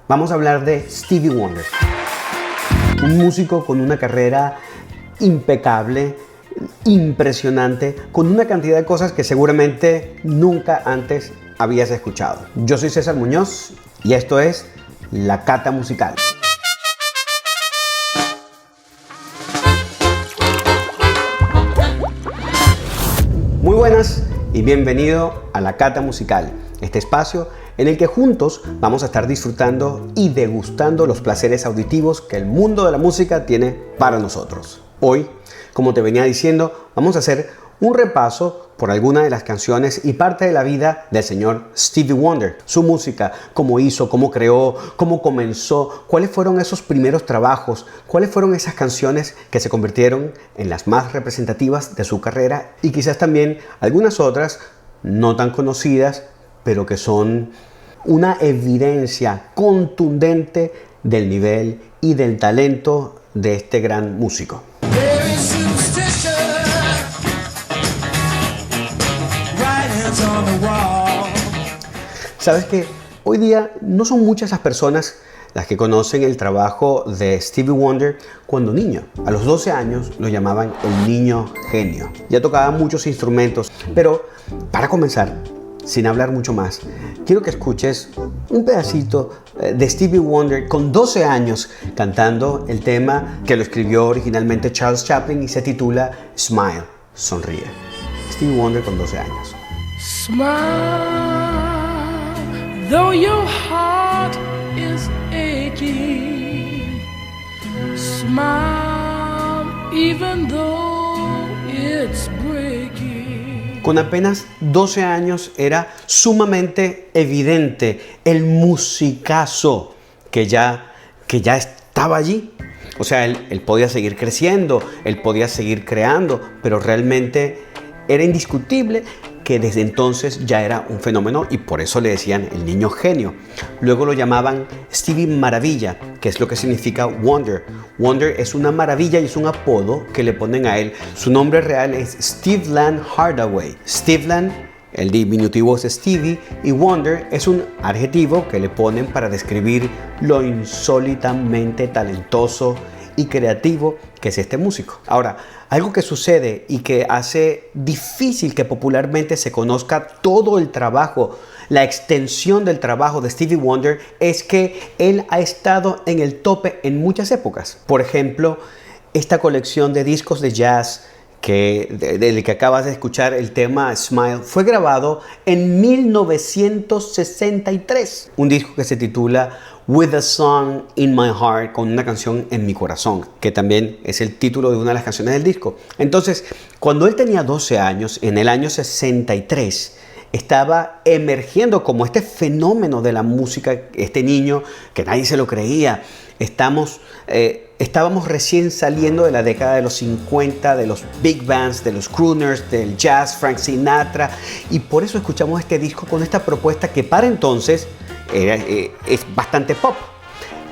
Vamos a hablar de Stevie Wonder, un músico con una carrera impecable, impresionante, con una cantidad de cosas que seguramente nunca antes habías escuchado. Yo soy César Muñoz y esto es La Cata Musical. Muy buenas y bienvenido a La Cata Musical, este espacio en el que juntos vamos a estar disfrutando y degustando los placeres auditivos que el mundo de la música tiene para nosotros. Hoy, como te venía diciendo, vamos a hacer un repaso por algunas de las canciones y parte de la vida del señor Stevie Wonder. Su música, cómo hizo, cómo creó, cómo comenzó, cuáles fueron esos primeros trabajos, cuáles fueron esas canciones que se convirtieron en las más representativas de su carrera y quizás también algunas otras no tan conocidas, pero que son una evidencia contundente del nivel y del talento de este gran músico. Sabes que hoy día no son muchas las personas las que conocen el trabajo de Stevie Wonder cuando niño. A los 12 años lo llamaban el niño genio. Ya tocaba muchos instrumentos, pero para comenzar, sin hablar mucho más, quiero que escuches un pedacito de Stevie Wonder con 12 años cantando el tema que lo escribió originalmente Charles Chaplin y se titula Smile, sonríe. Stevie Wonder con 12 años. Smile, though your heart is aching. Smile, even though it's breaking. Con apenas 12 años era sumamente evidente el musicazo que ya estaba allí. O sea, él podía seguir creciendo, él podía seguir creando, pero realmente era indiscutible que desde entonces ya era un fenómeno y por eso le decían el niño genio. Luego lo llamaban Stevie Maravilla, que es lo que significa Wonder. Wonder es una maravilla y es un apodo que le ponen a él. Su nombre real es Stevland Hardaway. Stevland, el diminutivo es Stevie, y Wonder es un adjetivo que le ponen para describir lo insólitamente talentoso y creativo que es este músico. Ahora, algo que sucede y que hace difícil que popularmente se conozca todo el trabajo, la extensión del trabajo de Stevie Wonder, es que él ha estado en el tope en muchas épocas. Por ejemplo, esta colección de discos de jazz del que acabas de escuchar el tema Smile fue grabado en 1963. Un disco que se titula With a Song in My Heart, con una canción en mi corazón, que también es el título de una de las canciones del disco. Entonces, cuando él tenía 12 años, en el año 63, estaba emergiendo como este fenómeno de la música, este niño que nadie se lo creía. Estábamos recién saliendo de la década de los 50, de los big bands, de los crooners, del jazz, Frank Sinatra, y por eso escuchamos este disco con esta propuesta que para entonces es bastante pop.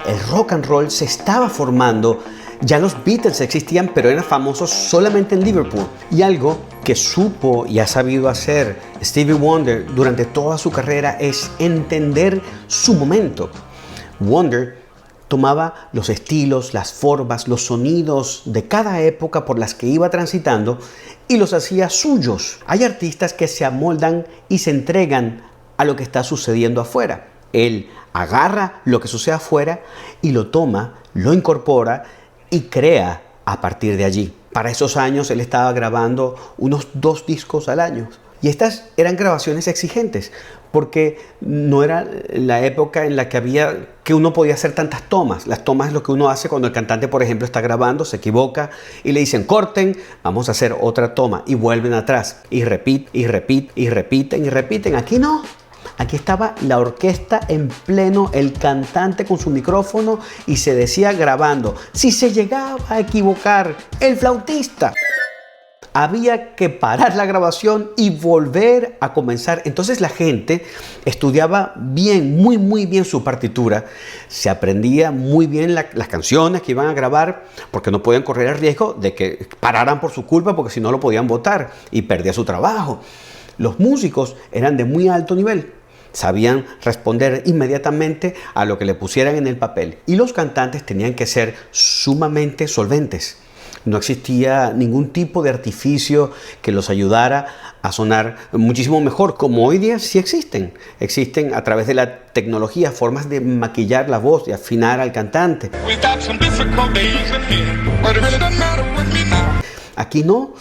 El rock and roll se estaba formando, ya los Beatles existían, pero eran famosos solamente en Liverpool. Y algo que supo y ha sabido hacer Stevie Wonder durante toda su carrera es entender su momento. Wonder tomaba los estilos, las formas, los sonidos de cada época por las que iba transitando y los hacía suyos. Hay artistas que se amoldan y se entregan a lo que está sucediendo afuera. Él agarra lo que sucede afuera y lo toma, lo incorpora y crea a partir de allí. Para esos años él estaba grabando unos 2 discos al año. Y estas eran grabaciones exigentes, porque no era la época en la que uno podía hacer tantas tomas. Las tomas es lo que uno hace cuando el cantante, por ejemplo, está grabando, se equivoca y le dicen corten, vamos a hacer otra toma y vuelven atrás y repiten y repiten y repiten. Aquí no. Aquí estaba la orquesta en pleno, el cantante con su micrófono y se decía grabando. Si se llegaba a equivocar, el flautista. Había que parar la grabación y volver a comenzar. Entonces la gente estudiaba bien, muy bien su partitura. Se aprendía muy bien las canciones que iban a grabar porque no podían correr el riesgo de que pararan por su culpa porque si no lo podían botar y perdía su trabajo. Los músicos eran de muy alto nivel. sabían responder inmediatamente a lo que le pusieran en el papel. Y los cantantes tenían que ser sumamente solventes. No existía ningún tipo de artificio que los ayudara a sonar muchísimo mejor, como hoy día sí existen. Existen a través de la tecnología formas de maquillar la voz, de afinar al cantante. Aquí no.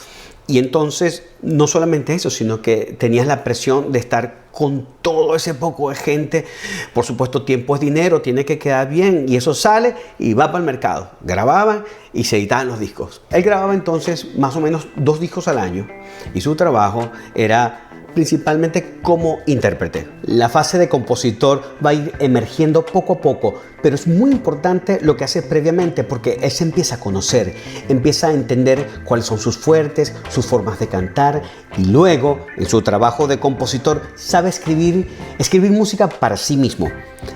Y entonces, no solamente eso, sino que tenías la presión de estar con todo ese poco de gente. Por supuesto, tiempo es dinero, tiene que quedar bien. Y eso sale y va para el mercado. Grababan y se editaban los discos. Él grababa entonces más o menos 2 discos al año. Y su trabajo era principalmente como intérprete. La fase de compositor va a ir emergiendo poco a poco, pero es muy importante lo que hace previamente porque él se empieza a conocer, empieza a entender cuáles son sus fuertes, sus formas de cantar y luego en su trabajo de compositor sabe escribir música para sí mismo,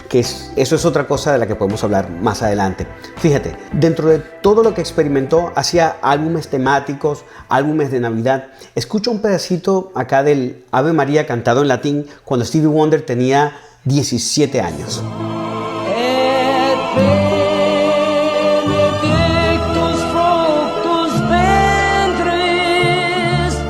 que eso es otra cosa de la que podemos hablar más adelante. Fíjate, dentro de todo lo que experimentó, hacía álbumes temáticos, álbumes de Navidad. Escucha un pedacito acá del Ave María cantado en latín cuando Stevie Wonder tenía 17 años.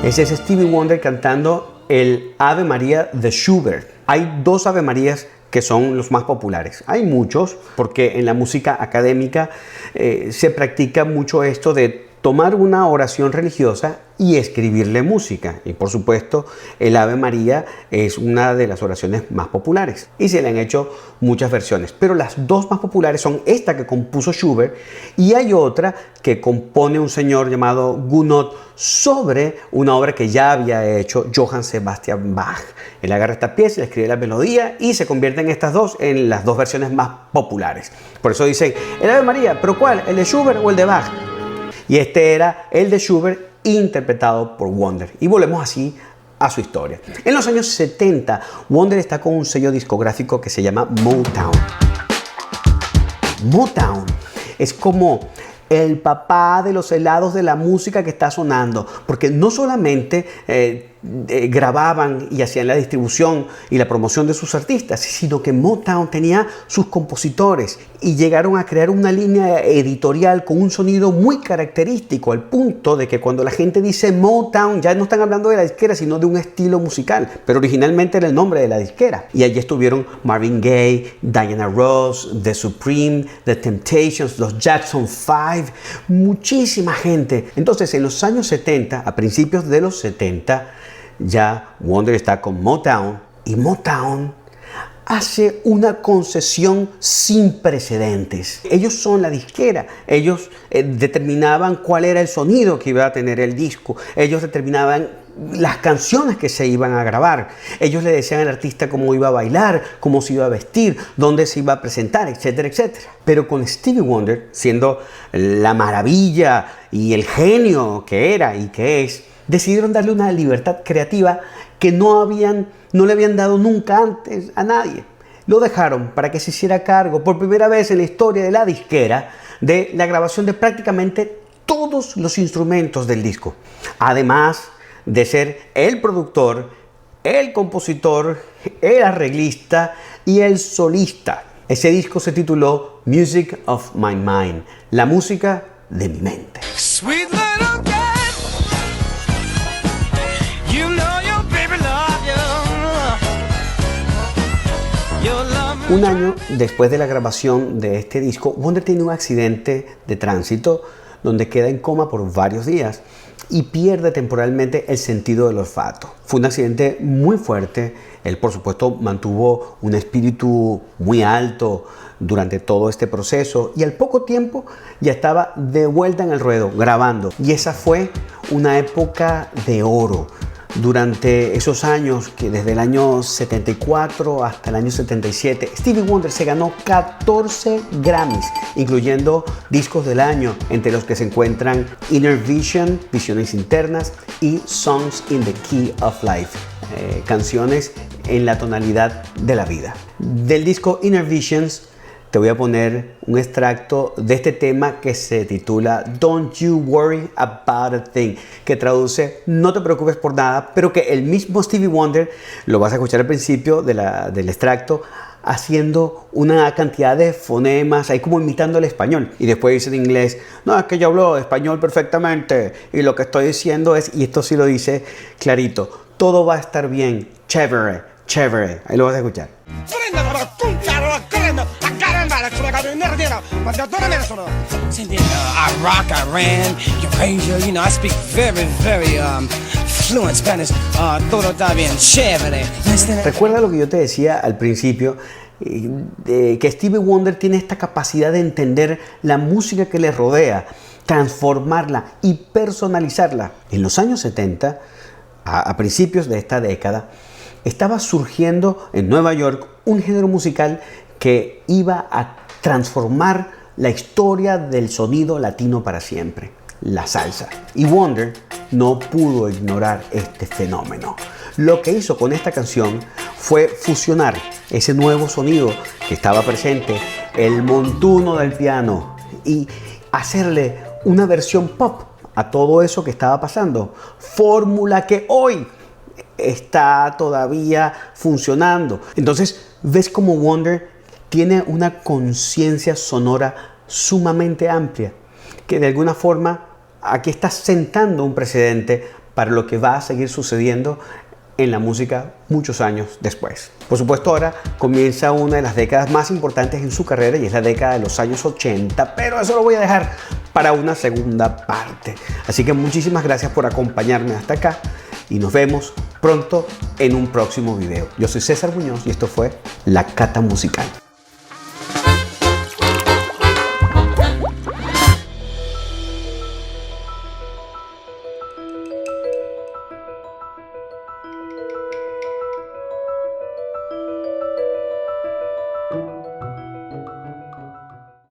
Ese es Stevie Wonder cantando el Ave María de Schubert. Hay 2 Ave Marías que son los más populares. Hay muchos, porque en la música académica se practica mucho esto de tomar una oración religiosa y escribirle música. Y por supuesto, el Ave María es una de las oraciones más populares. Y se le han hecho muchas versiones. Pero las 2 más populares son esta que compuso Schubert y hay otra que compone un señor llamado Gounod sobre una obra que ya había hecho Johann Sebastian Bach. Él agarra esta pieza, le escribe la melodía y se convierten estas 2 en las 2 versiones más populares. Por eso dicen, el Ave María, ¿pero cuál? ¿El de Schubert o el de Bach? Y este era el de Schubert interpretado por Wonder. Y volvemos así a su historia. En los años 70, Wonder está con un sello discográfico que se llama Motown. Motown es como el papá de los helados de la música que está sonando, porque no solamente grababan y hacían la distribución y la promoción de sus artistas, sino que Motown tenía sus compositores y llegaron a crear una línea editorial con un sonido muy característico, al punto de que cuando la gente dice Motown ya no están hablando de la disquera, sino de un estilo musical, pero originalmente era el nombre de la disquera. Y allí estuvieron Marvin Gaye, Diana Ross, The Supreme, The Temptations, los Jackson 5, muchísima gente. Entonces, en los años 70, a principios de los 70, ya Wonder está con Motown y Motown hace una concesión sin precedentes. Ellos son la disquera, ellos determinaban cuál era el sonido que iba a tener el disco, ellos determinaban las canciones que se iban a grabar, ellos le decían al artista cómo iba a bailar, cómo se iba a vestir, dónde se iba a presentar, etcétera, etcétera. Pero con Stevie Wonder, siendo la maravilla y el genio que era y que es, decidieron darle una libertad creativa que no le habían dado nunca antes a nadie. Lo dejaron para que se hiciera cargo por primera vez en la historia de la disquera de la grabación de prácticamente todos los instrumentos del disco. Además de ser el productor, el compositor, el arreglista y el solista. Ese disco se tituló Music of My Mind, la música de mi mente. Sweet little girl. Un año después de la grabación de este disco, Wonder tiene un accidente de tránsito donde queda en coma por varios días y pierde temporalmente el sentido del olfato. Fue un accidente muy fuerte. Él, por supuesto, mantuvo un espíritu muy alto durante todo este proceso y al poco tiempo ya estaba de vuelta en el ruedo grabando. Y esa fue una época de oro. Durante esos años, que desde el año 74 hasta el año 77, Stevie Wonder se ganó 14 Grammys, incluyendo discos del año, entre los que se encuentran Inner Vision, Visiones Internas, y Songs in the Key of Life, canciones en la tonalidad de la vida. Del disco Inner Visions te voy a poner un extracto de este tema que se titula Don't You Worry About a Thing, que traduce no te preocupes por nada, pero que el mismo Stevie Wonder, lo vas a escuchar al principio del extracto, haciendo una cantidad de fonemas, ahí como imitando el español. Y después dice en inglés, no, es que yo hablo español perfectamente y lo que estoy diciendo es, y esto sí lo dice clarito, todo va a estar bien, chévere, chévere. Ahí lo vas a escuchar. I rock, I ran, Eurasia, you know, I speak very, very fluent Spanish. Todo está bien, chévere. Recuerda lo que yo te decía al principio, que Stevie Wonder tiene esta capacidad de entender la música que le rodea, transformarla y personalizarla. En los años 70, a principios de esta década, estaba surgiendo en Nueva York un género musical que iba a transformar la historia del sonido latino para siempre, la salsa. Y Wonder no pudo ignorar este fenómeno. Lo que hizo con esta canción fue fusionar ese nuevo sonido que estaba presente, el montuno del piano, y hacerle una versión pop a todo eso que estaba pasando. Fórmula que hoy está todavía funcionando. Entonces, ves como Wonder tiene una conciencia sonora sumamente amplia, que de alguna forma aquí está sentando un precedente para lo que va a seguir sucediendo en la música muchos años después. Por supuesto, ahora comienza una de las décadas más importantes en su carrera y es la década de los años 80, pero eso lo voy a dejar para una segunda parte. Así que muchísimas gracias por acompañarme hasta acá y nos vemos pronto en un próximo video. Yo soy César Muñoz y esto fue La Cata Musical.